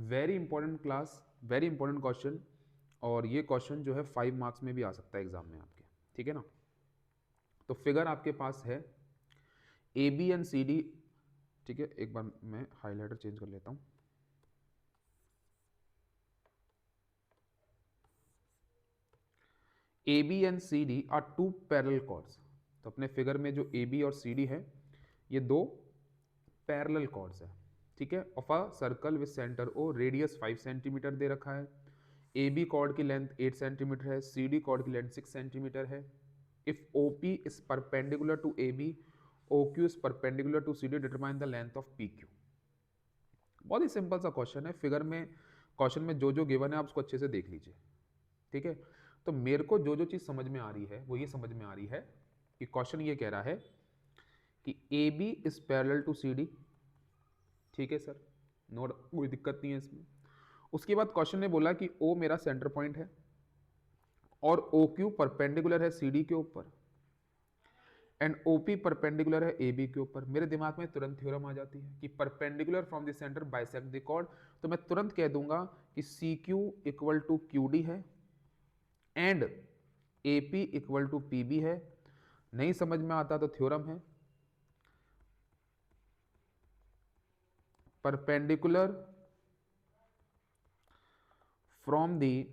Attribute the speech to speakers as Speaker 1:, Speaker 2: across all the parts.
Speaker 1: Very important class, very important question, और ये question जो है 5 मार्क्स में भी आ सकता है एग्जाम में आपके, ठीक है ना। तो फिगर आपके पास है A B and C D, ठीक है। एक बार मैं हाईलाइटर चेंज कर लेता हूं। A B and C D are two parallel chords. तो अपने फिगर में जो ए बी और सी डी है ये दो पैरेलल कॉर्ड्स है, ठीक है। Of a circle with centre O, radius 5 centimetre दे रखा है। ए बी कॉर्ड की लेंथ 8 सेंटीमीटर है, सी डी कॉर्ड की लेंथ 6 सेंटीमीटर है। If O P is perpendicular to A B, O Q is perpendicular to C D, determine the length of P Q. बहुत ही simple सा question है। Figure में, question में जो जो गिवन है आप उसको अच्छे से देख लीजिए, ठीक है। तो मेरे को जो जो चीज समझ में आ रही है वो ये समझ में आ रही है कि क्वेश्चन ये कह रहा है कि A B is parallel to C D, ठीक है सर, नोट, कोई दिक्कत नहीं है इसमें। उसके बाद क्वेश्चन ने बोला कि ओ मेरा सेंटर पॉइंट है और ओ क्यू परपेंडिकुलर है सी डी के ऊपर एंड ओ पी परपेंडिकुलर है ए बी के ऊपर। मेरे दिमाग में तुरंत थ्योरम आ जाती है कि perpendicular from the centre bisect the chord, तो मैं तुरंत कह दूंगा कि C Q equal to Q D है and A P equal to P B है। नहीं समझ में आता तो थ्योरम है perpendicular from the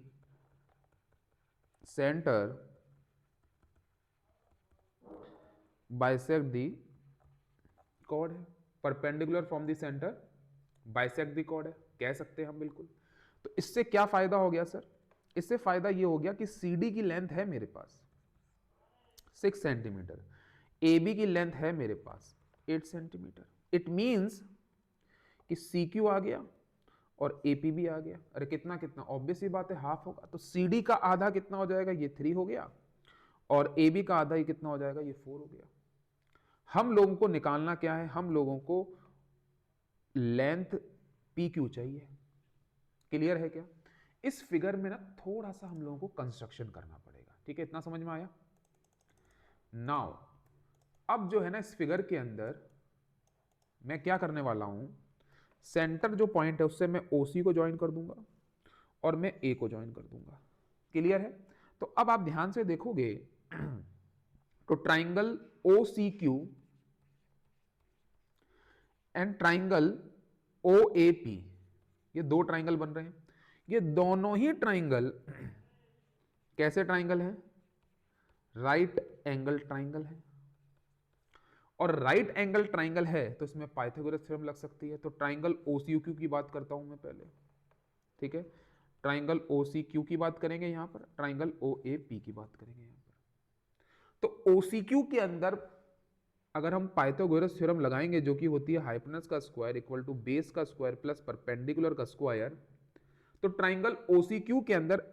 Speaker 1: centre bisect the chord है। Perpendicular from the centre bisect the chord है, कह सकते हैं हम बिल्कुल। तो इससे क्या फायदा हो गया सर? इससे फायदा ये हो गया कि सी डी की लेंथ है मेरे पास 6 सेंटीमीटर, ए बी की लेंथ है मेरे पास 8 सेंटीमीटर। इट मीन्स कि सी क्यू आ गया और ए पी भी आ गया। अरे कितना कितना, ऑब्वियस ही बात है, हाफ होगा। तो सी डी का आधा कितना हो जाएगा, ये 3 हो गया, और ए बी का आधा ही कितना हो जाएगा, ये 4 हो गया। हम लोगों को निकालना क्या है, हम लोगों को लेंथ पी क्यू चाहिए। क्लियर है क्या? इस फिगर में ना थोड़ा सा हम लोगों को कंस्ट्रक्शन करना पड़ेगा, ठीक है। इतना समझ में आया? नाउ अब जो है ना इस फिगर के अंदर मैं क्या करने वाला हूं, सेंटर जो पॉइंट है उससे मैं ओ सी को ज्वाइन कर दूंगा और मैं ए को ज्वाइन कर दूंगा। क्लियर है? तो अब आप ध्यान से देखोगे तो triangle O C Q and triangle O A P, ये दो ट्राइंगल बन रहे हैं। ये दोनों ही ट्राइंगल कैसे ट्राइंगल है? राइट एंगल ट्राइंगल है। और राइट एंगल ट्राइंगल है तो इसमें पाइथागोरस थ्योरम लग सकती है। तो ट्राइंगल ओ सी क्यू की बात करता हूं मैं पहले, ठीक है। ट्राइंगल ओ सी क्यू की बात करेंगे यहां पर, ट्राइंगल ओ ए पी की बात करेंगे यहां पर। तो ओ सी क्यू के अंदर अगर हम पाइथागोरस थ्योरम लगाएंगे जो कि होती है हाइपोटेनस का स्क्वायर इक्वल टू बेस का स्क्वायर प्लस परपेंडिकुलर का स्क्वायर, तो ट्राइंगल ओसीक्यू के अंदर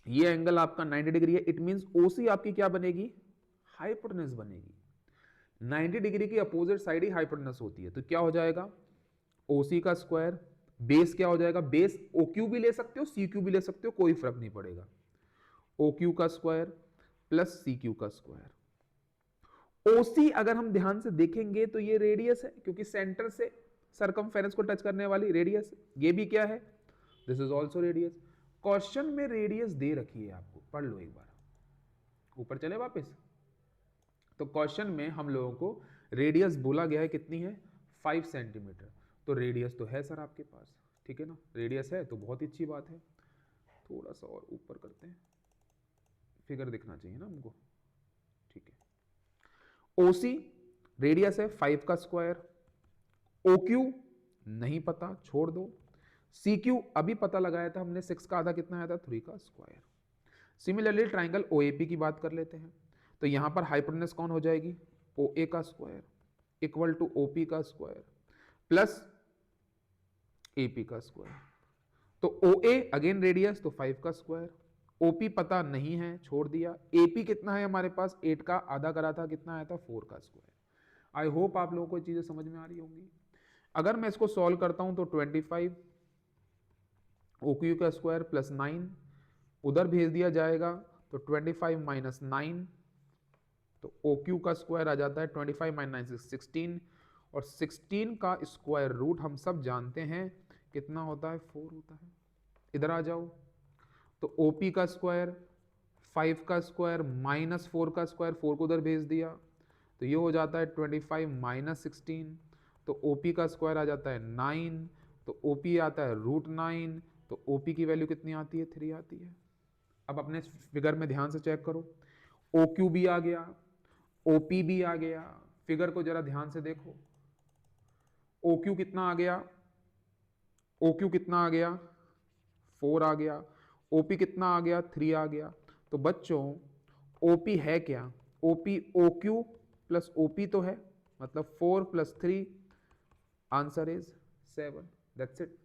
Speaker 1: ये एंगल आपका 90 डिग्री है। इट मींस ओसी आपकी क्या बनेगी, हाइपोटेनस बनेगी। 90 डिग्री की अपोजिट साइड ही हाइपोटेनस होती है। तो क्या हो जाएगा, ओसी का स्क्वायर, बेस क्या हो जाएगा, बेस ओ क्यू भी ले सकते हो सी क्यू भी ले सकते हो, कोई फर्क नहीं पड़ेगा। ओ क्यू का स्क्वायर प्लस सी क्यू का स्क्वायर। ओसी अगर हम ध्यान से देखेंगे तो ये रेडियस है, क्योंकि सेंटर से सरकमफेरेंस को टच करने वाली रेडियस है। ये भी क्या है, this is also radius. Question में रेडियस दे रखी है आपको, पढ़ लो एक बार, ऊपर चले वापस। तो क्वेश्चन में हम लोगों को रेडियस बोला गया है कितनी है, 5 सेंटीमीटर। तो रेडियस तो है सर आपके पास, ठीक है ना, रेडियस है तो बहुत ही अच्छी बात है। थोड़ा सा और ऊपर करते हैं, फिगर दिखना चाहिए ना हमको, ठीक है। ओसी रेडियस है 5 का स्क्वायर, ओ क्यू नहीं पता, छोड़ दो। सी क्यू अभी पता लगाया था हमने, 6 का आधा कितना आया था, 3 का square. Similarly triangle O A P की बात कर लेते हैं। तो यहां पर हाइपोटेनस कौन हो जाएगी, ओ ए का square equal to O P का स्क्वायर प्लस ए पी का स्क्वायर। तो ओ ए अगेन रेडियस तो 5 का स्क्वायर, ओपी पता नहीं है, छोड़ दिया। एपी कितना है हमारे पास, 8 का आधा करा था, कितना आया था, 4 का स्क्वायर। आई होप आप लोगों को ये चीजें समझ में आ रही होंगी। अगर मैं इसको सॉल्व करता हूं तो 25 ओ क्यू का स्क्वायर प्लस 9 उधर भेज दिया जाएगा, तो 25 माइनस 9, तो ओ क्यू का स्क्वायर आ जाता है 25 माइनस 9 16, और 16 का स्क्वायर रूट हम सब जानते हैं कितना होता है 4 होता है। इधर आ जाओ तो OP का स्क्वायर 5 का स्क्वायर माइनस 4 का स्क्वायर, 4 को उधर भेज दिया तो ये हो जाता है 25 माइनस 16, तो OP का स्क्वायर आ जाता है 9, तो OP आता है √9, तो OP की वैल्यू कितनी आती है 3 आती है। अब अपने फिगर में ध्यान से चेक करो, OQ भी आ गया, OP भी आ गया, फिगर को जरा ध्यान से देखो, OQ कितना आ गया, OQ कितना आ गया 4 आ गया, OP कितना आ गया 3 आ गया। तो बच्चों OP है क्या, OP OQ प्लस OP तो है, मतलब 4 + 3 आंसर इज 7, दैट्स इट।